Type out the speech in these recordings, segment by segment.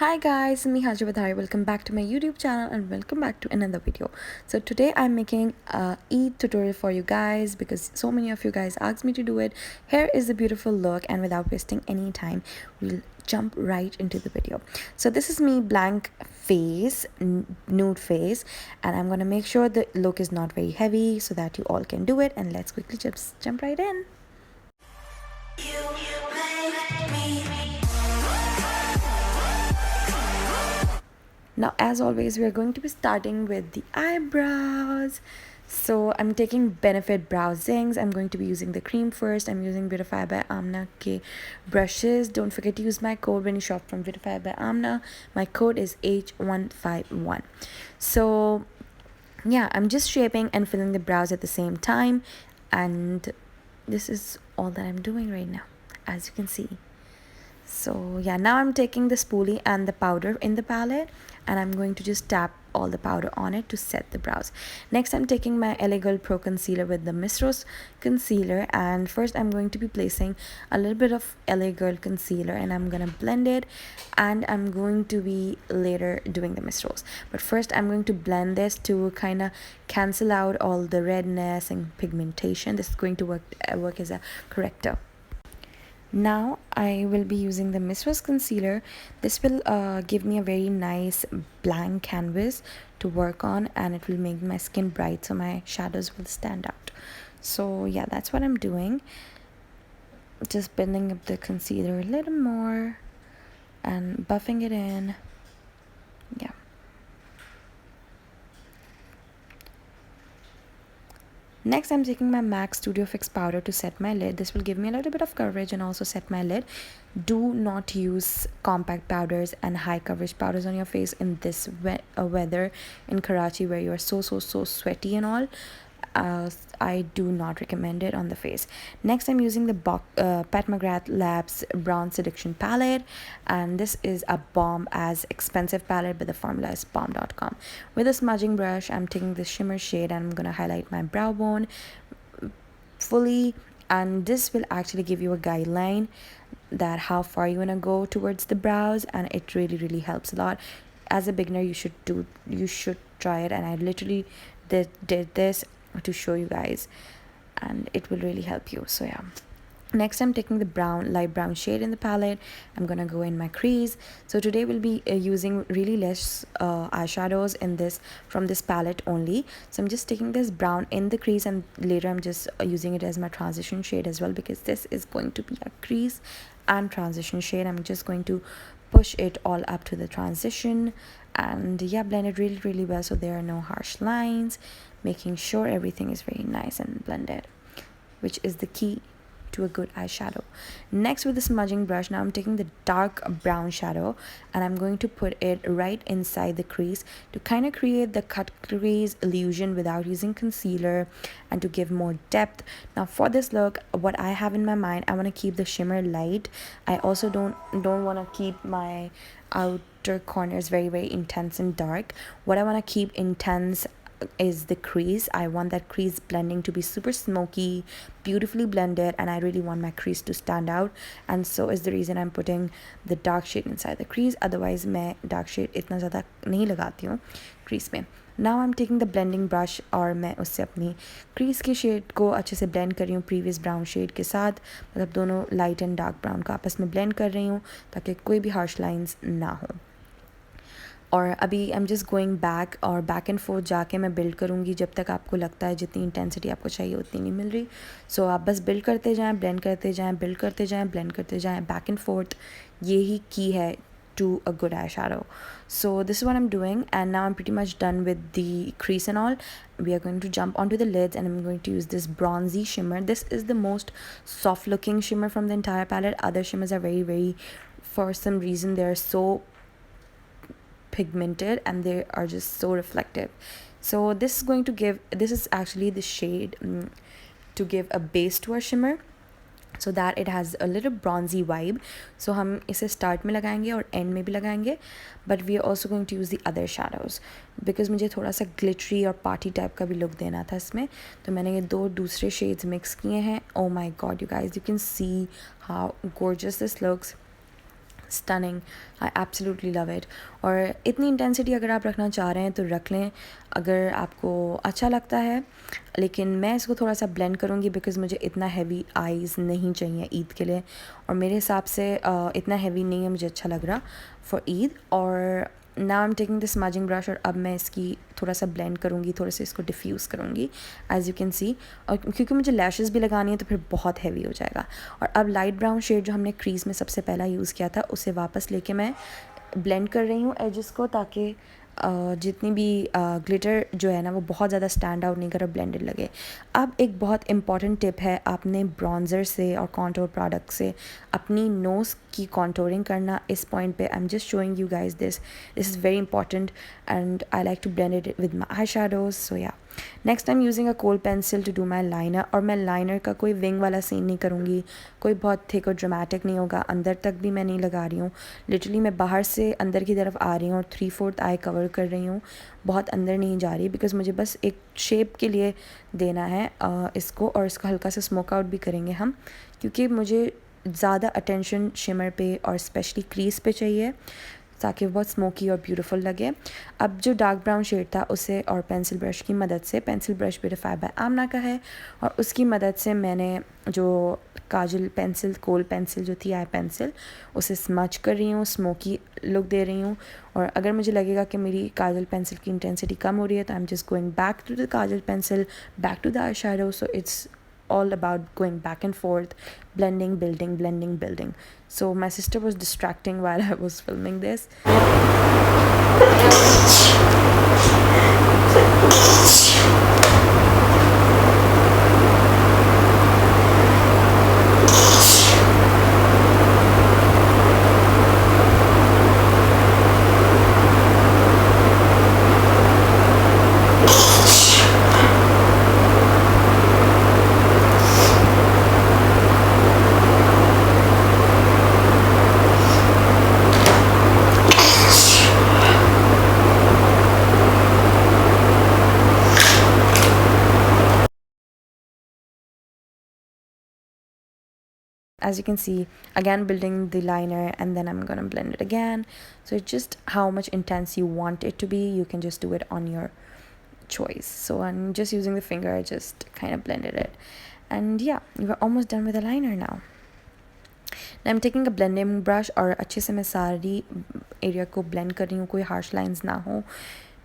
Hi guys, me hajra.vadhariya. Welcome back to my YouTube channel and welcome back to another video. So today I'm making a Eid tutorial for you guys because so many of you guys asked me to do it. Here is the beautiful look, and without wasting any time, we'll jump right into the video. So this is me blank face, nude face, and I'm gonna make sure the look is not very heavy so that you all can do it. And let's quickly just jump right in. Now, as always, we are going to be starting with the eyebrows. So I'm taking Benefit Brow Zings. I'm going to be using the cream first. I'm using Beautify by Amna ke brushes. Don't forget to use my code when you shop from Beautify by Amna. My code is H151. So yeah, I'm just shaping and filling the brows at the same time. And this is all that I'm doing right now, as you can see. So yeah, now I'm taking the spoolie and the powder in the palette, and I'm going to just tap all the powder on it to set the brows. Next, I'm taking my LA Girl Pro concealer with the Miss Rose concealer, and first I'm going to be placing a little bit of LA Girl concealer and I'm gonna blend it, and I'm going to be later doing the Miss Rose. But first I'm going to blend this to kind of cancel out all the redness and pigmentation. This is going to work as a corrector. Now I will be using the Miss Rose concealer. This will give me a very nice blank canvas to work on, and it will make my skin bright so my shadows will stand out. So yeah, that's what I'm doing. Just building up the concealer a little more and buffing it in. Yeah. Next, I'm taking my MAC Studio Fix powder to set my lid. This will give me a little bit of coverage and also set my lid. Do not use compact powders and high coverage powders on your face in this weather in Karachi, where you are so sweaty and all. I do not recommend it on the face. Next, I'm using the Pat McGrath Labs Brown Seduction palette, and this is a bomb as expensive palette, but the formula is bomb.com. With a smudging brush, I'm taking this shimmer shade and I'm gonna highlight my brow bone fully, and this will actually give you a guideline that how far you want to go towards the brows, and it really helps a lot. As a beginner, you should try it, and I literally did this to show you guys, and it will really help you. So yeah, next I'm taking the light brown shade in the palette. I'm gonna go in my crease. So today we'll be using really less eyeshadows in this from this palette only. So I'm just taking this brown in the crease, and later I'm just using it as my transition shade as well, because this is going to be a crease and transition shade. I'm just going to push it all up to the transition, and yeah, blend it really well so there are no harsh lines, making sure everything is very nice and blended, which is the key to a good eyeshadow. Next, with the smudging brush, now I'm taking the dark brown shadow and I'm going to put it right inside the crease to kind of create the cut crease illusion without using concealer and to give more depth. Now for this look, what I have in my mind, I want to keep the shimmer light. I also don't want to keep my outer corners very intense and dark. What I want to keep intense is the crease. I want that crease blending to be super smoky, beautifully blended, and I really want my crease to stand out, and so is the reason I'm putting the dark shade inside the crease. Otherwise मैं dark shade इतना ज़्यादा नहीं लगाती हूँ crease में. Now I'm taking the blending brush और मैं उससे अपनी crease के shade को अच्छे से blend कर रही हूँ previous brown shade के साथ. मतलब दोनों light and dark brown को आपस में blend कर रही हूँ ताकि कोई भी harsh lines ना हो. और अभी आई एम जस्ट गोइंग बैक और बैक एंड फोर्थ जाके मैं बिल्ड करूँगी जब तक आपको लगता है जितनी इंटेंसिटी आपको चाहिए उतनी नहीं मिल रही. सो आप बस बिल्ड करते जाएं, ब्लेंड करते जाएं, बिल्ड करते जाएं, ब्लेंड करते जाएं, बैक एंड फोर्थ. यही की है to a good eyeshadow. So this is what I'm doing, and now I'm pretty much done with the crease and all. We are going to jump onto the lids, and I'm going to use this bronzy shimmer. This is the most soft looking shimmer from the entire palette. Other shimmers are very, for some reason they're so pigmented and they are just so reflective. So this is actually the shade to give a base to our shimmer so that it has a little bronzy vibe. So हम इसे start में लगाएंगे और end में भी लगाएंगे, but we are also going to use the other shadows because मुझे थोड़ा सा glittery और party type का भी look देना था इसमें. तो मैंने ये दो दूसरे shades mix किए हैं. Oh my god, you guys, you can see how gorgeous this looks. Stunning, I absolutely love it. और इतनी इंटेंसिटी अगर आप रखना चाह रहे हैं तो रख लें अगर आपको अच्छा लगता है, लेकिन मैं इसको थोड़ा सा ब्लेंड करूँगी बिकॉज़ मुझे इतना हैवी आईज़ नहीं चाहिए ईद के लिए, और मेरे हिसाब से इतना हैवी नहीं है मुझे अच्छा लग रहा फॉर ईद। और now I am taking this smudging brush और अब मैं इसकी थोड़ा सा ब्लेंड करूँगी, थोड़ा सा इसको डिफ्यूज़ करूँगी एज़ यू कैन सी। और क्योंकि मुझे लैशेस भी लगानी है तो फिर बहुत हैवी हो जाएगा। और अब लाइट ब्राउन शेड जो हमने क्रीज़ में सबसे पहला यूज़ किया था उसे वापस लेके मैं ब्लेंड कर रही हूँ एजेस को, ताकि जितनी भी ग्लिटर जो है ना वो बहुत ज़्यादा स्टैंड आउट नहीं कर, ब्लेंडेड लगे। अब एक बहुत इंपॉर्टेंट टिप है, आपने ब्रॉन्ज़र से और कॉन्टोर प्रोडक्ट से अपनी नोज़ की कॉन्टोरिंग करना। इस पॉइंट पे I am just showing you guys this is very important and I like to blend it with my eye shadows. So yeah next I am using a kohl pencil to do my liner. और मैं liner का कोई wing वाला scene नहीं करूँगी, कोई बहुत thick और ड्रामेटिक नहीं होगा, अंदर तक भी मैं नहीं लगा रही हूँ। लिटरली मैं बाहर से अंदर की तरफ आ रही हूँ और 3/4 आई कवर कर रही हूँ, बहुत अंदर नहीं जा रही बिकॉज़ मुझे बस एक शेप के लिए देना है इसको। और इसका हल्का सा स्मोक आउट भी करेंगे हम, क्योंकि मुझे ज़्यादा अटेंशन शिमर पे और स्पेशली क्रीज पे चाहिए ताकि वो बहुत स्मोकी और ब्यूटीफुल लगे। अब जो डार्क ब्राउन शेड था उसे और पेंसिल ब्रश की मदद से, पेंसिल ब्रश ब्यूटीफाई बाय आमना का है, और उसकी मदद से मैंने जो काजल पेंसिल, कोल पेंसिल जो थी आई पेंसिल, उसे स्मच कर रही हूँ, स्मोकी लुक दे रही हूँ। और अगर मुझे लगेगा कि मेरी काजल पेंसिल की इंटेंसिटी कम हो रही है तो I am just going back to the kajal pencil, back to the eye shadow. So it's all about going back and forth, blending, building, blending, building. So my sister was distracting while I was filming this. As you can see, again building the liner, and then I'm gonna blend it again. So it's just how much intense you want it to be. You can just do it on your choice. So I'm just using the finger, I just kind of blended it. And yeah, we're almost done with the liner now. Now I'm taking a blending brush और अच्छे से मैं सारी area को blend कर रही हूँ, कोई हार्श लाइंस ना हो।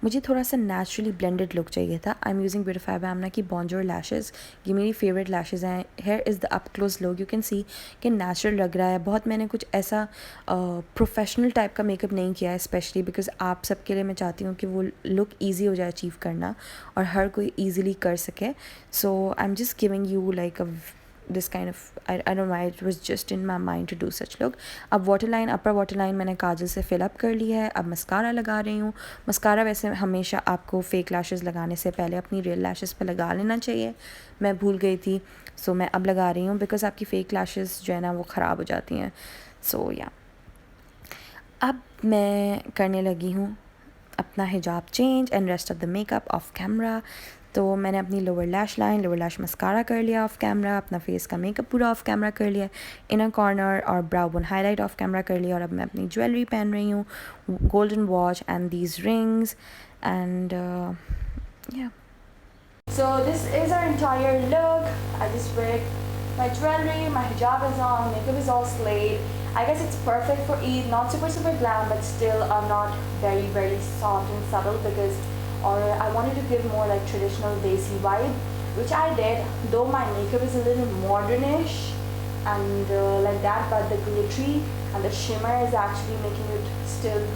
मुझे थोड़ा सा नेचुरली ब्लेंडेड लुक चाहिए था। I am using Beautify by Aamna की bonjour लैशेज़, ये मेरी फेवरेट लैशेज़ हैं। Here is the up close look, you can see कि नेचुरल लग रहा है बहुत। मैंने कुछ ऐसा प्रोफेशनल टाइप का मेकअप नहीं किया है, स्पेशली बिकॉज आप सबके लिए मैं चाहती हूँ कि वो लुक ईजी हो जाए अचीव करना और हर कोई ईजिली कर सके। So I am just giving you like this kind of I don't know why it was just in my mind to do such look. अब waterline, upper waterline मैंने काजल से fill up कर ली है। अब मस्कारा लगा रही हूँ। मस्कारा वैसे हमेशा आपको फेक लैशेस लगाने से पहले अपनी रियल लैशेस पे लगा लेना चाहिए, मैं भूल गई थी। सो मैं अब लगा रही हूँ बिकॉज आपकी फेक लैशेस जो है ना वो ख़राब हो जाती हैं। सो या अब मैं करने लगी हूँ अपना हिजाब change and rest of the makeup of camera. तो मैंने अपनी lower lash line, lower lash mascara कर लिया ऑफ कैमरा, अपना फेस का मेकअप पूरा ऑफ कैमरा कर लिया, इनर कॉर्नर और brow bone highlight of camera कर लिया। और अब मैं अपनी ज्वेलरी पहन रही हूँ, golden watch and these rings and या। So this is our entire look. I just wear my jewelry, my hijab is on, makeup is all slayed. I guess it's perfect for Eid, not super glam, but still not very soft and subtle because I wanted to give more like traditional desi vibe, which I did, though my makeup is a little modernish and like that, but the glittery and the shimmer is actually making it still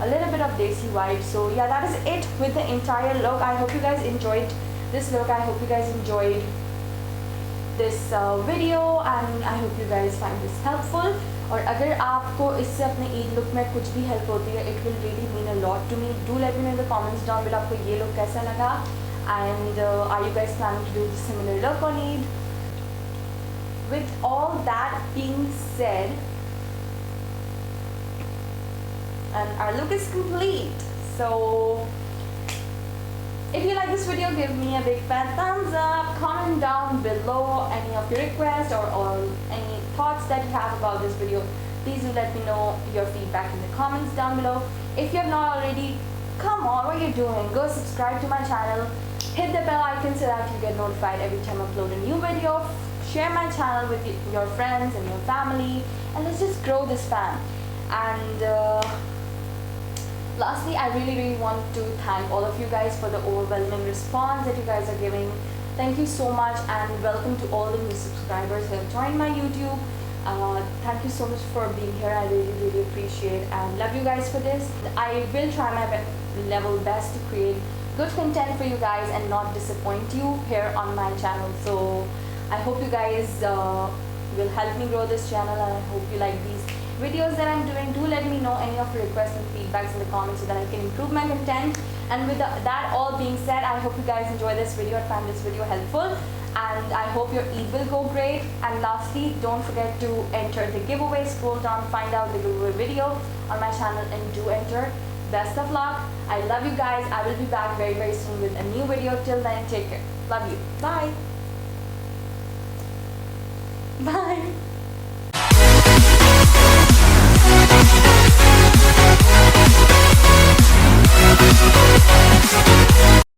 a little bit of desi vibe. So yeah, that is it with the entire look. I hope you guys enjoyed this look. I hope you guys enjoyed this video and I hope you guys find this helpful. और अगर आपको इससे अपने Eid look में कुछ भी help होती है, it will really mean a lot to me. Do let me know in the comments down below आपको ये लुक कैसा लगा and are you guys planning to do the similar look on Eid. With all that being said, and our look is complete. So if you like this video, give me a big fat thumbs up, comment down below any of your requests or any thoughts that you have about this video. please do let me know your feedback in the comments down below. If you have not already, come on, what are you doing? Go subscribe to my channel, hit the bell icon so that you get notified every time I upload a new video. Share my channel with your friends and your family, and let's just grow this fan. And lastly, I really want to thank all of you guys for the overwhelming response that you guys are giving. Thank you so much, and welcome to all the new subscribers who have joined my YouTube. Thank you so much for being here. I really appreciate and love you guys for this. I will try my level best to create good content for you guys and not disappoint you here on my channel. So I hope you guys will help me grow this channel, and I hope you like these videos that I'm doing. Do let me know any of your requests and feedbacks in the comments so that I can improve my content. And with that all being said, I hope you guys enjoy this video and find this video helpful, and I hope your Eid will go great. And lastly, don't forget to enter the giveaway. Scroll down, find out the giveaway video on my channel, and do enter. Best of luck. I love you guys. I will be back very soon with a new video. Till then, take care. Love you. Bye. Bye.